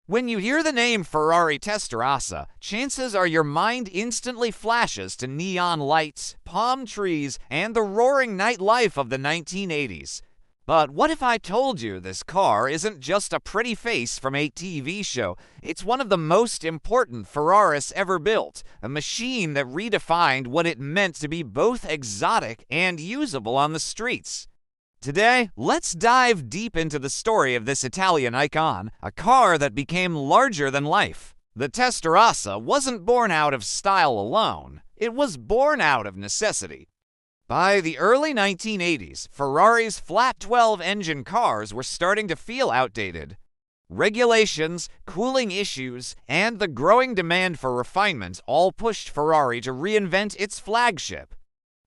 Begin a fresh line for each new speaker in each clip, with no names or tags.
When you hear the name Ferrari Testarossa, chances are your mind instantly flashes to neon lights, palm trees, and the roaring nightlife of the 1980s. But what if I told you this car isn't just a pretty face from a TV show? It's one of the most important Ferraris ever built, a machine that redefined what it meant to be both exotic and usable on the streets. Today, let's dive deep into the story of this Italian icon, a car that became larger than life. The Testarossa wasn't born out of style alone, it was born out of necessity. By the early 1980s, Ferrari's flat 12-engine cars were starting to feel outdated. Regulations, cooling issues, and the growing demand for refinement all pushed Ferrari to reinvent its flagship.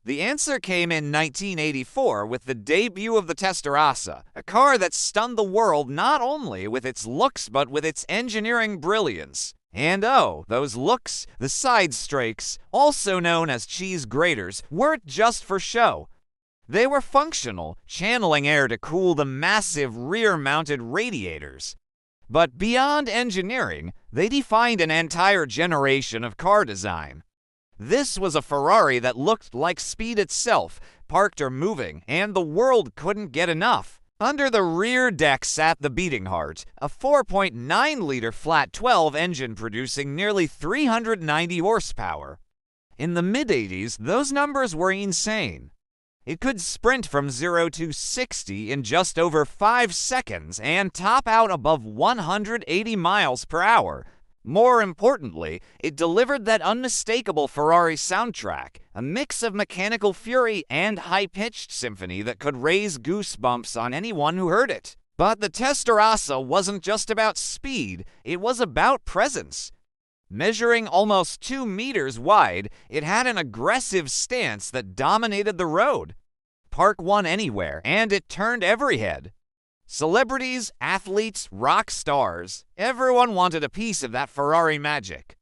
The answer came in 1984 with the debut of the Testarossa, a car that stunned the world not only with its looks but with its engineering brilliance. And oh, those looks, the side strakes, also known as cheese graters, weren't just for show. They were functional, channeling air to cool the massive rear-mounted radiators. But beyond engineering, they defined an entire generation of car design. This was a Ferrari that looked like speed itself, parked or moving, and the world couldn't get enough. Under the rear deck sat the beating heart, a 4.9-liter flat 12 engine producing nearly 390 horsepower. In the mid-80s, those numbers were insane. It could sprint from 0 to 60 in just over 5 seconds and top out above 180 miles per hour. More importantly, it delivered that unmistakable Ferrari soundtrack, a mix of mechanical fury and high-pitched symphony that could raise goosebumps on anyone who heard it. But the Testarossa wasn't just about speed, it was about presence. Measuring almost 2 meters wide, it had an aggressive stance that dominated the road. Park one anywhere, and it turned every head. Celebrities, athletes, rock stars, everyone wanted a piece of that Ferrari magic.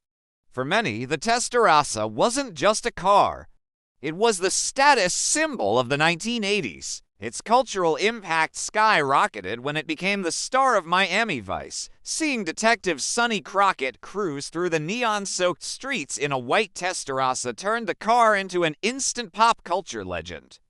For many, the Testarossa wasn't just a car. It was the status symbol of the 1980s. Its cultural impact skyrocketed when it became the star of Miami Vice. Seeing Detective Sonny Crockett cruise through the neon-soaked streets in a white Testarossa turned the car into an instant pop culture legend.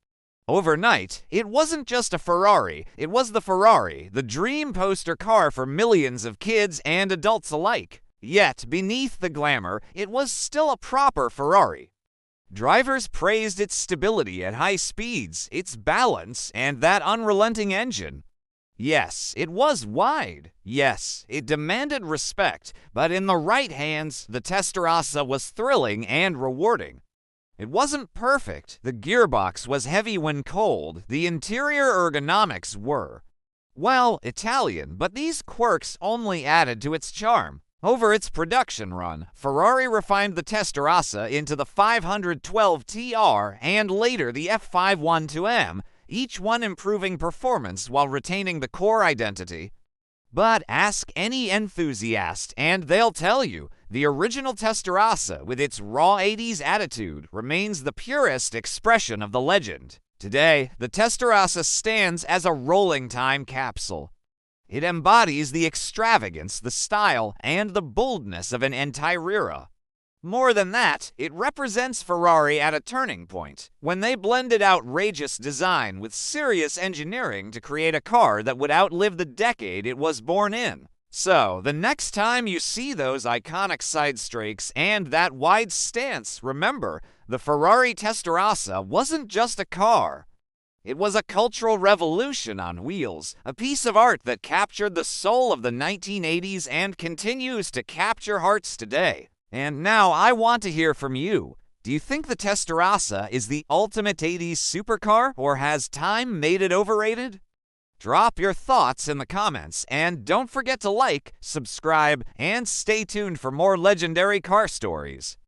Overnight, it wasn't just a Ferrari, it was the Ferrari, the dream poster car for millions of kids and adults alike. Yet, beneath the glamour, it was still a proper Ferrari. Drivers praised its stability at high speeds, its balance, and that unrelenting engine. Yes, it was wide. Yes, it demanded respect, but in the right hands, the Testarossa was thrilling and rewarding. It wasn't perfect. The gearbox was heavy when cold. The interior ergonomics were, well, Italian, but these quirks only added to its charm. Over its production run, Ferrari refined the Testarossa into the 512 TR and later the F512M, each one improving performance while retaining the core identity. But ask any enthusiast, and they'll tell you, the original Testarossa, with its raw 80s attitude, remains the purest expression of the legend. Today, the Testarossa stands as a rolling time capsule. It embodies the extravagance, the style, and the boldness of an entire era. More than that, it represents Ferrari at a turning point, when they blended outrageous design with serious engineering to create a car that would outlive the decade it was born in. So, the next time you see those iconic side strakes and that wide stance, remember, the Ferrari Testarossa wasn't just a car. It was a cultural revolution on wheels, a piece of art that captured the soul of the 1980s and continues to capture hearts today. And now I want to hear from you. Do you think the Testarossa is the ultimate 80s supercar, or has time made it overrated? Drop your thoughts in the comments, and don't forget to like, subscribe, and stay tuned for more legendary car stories.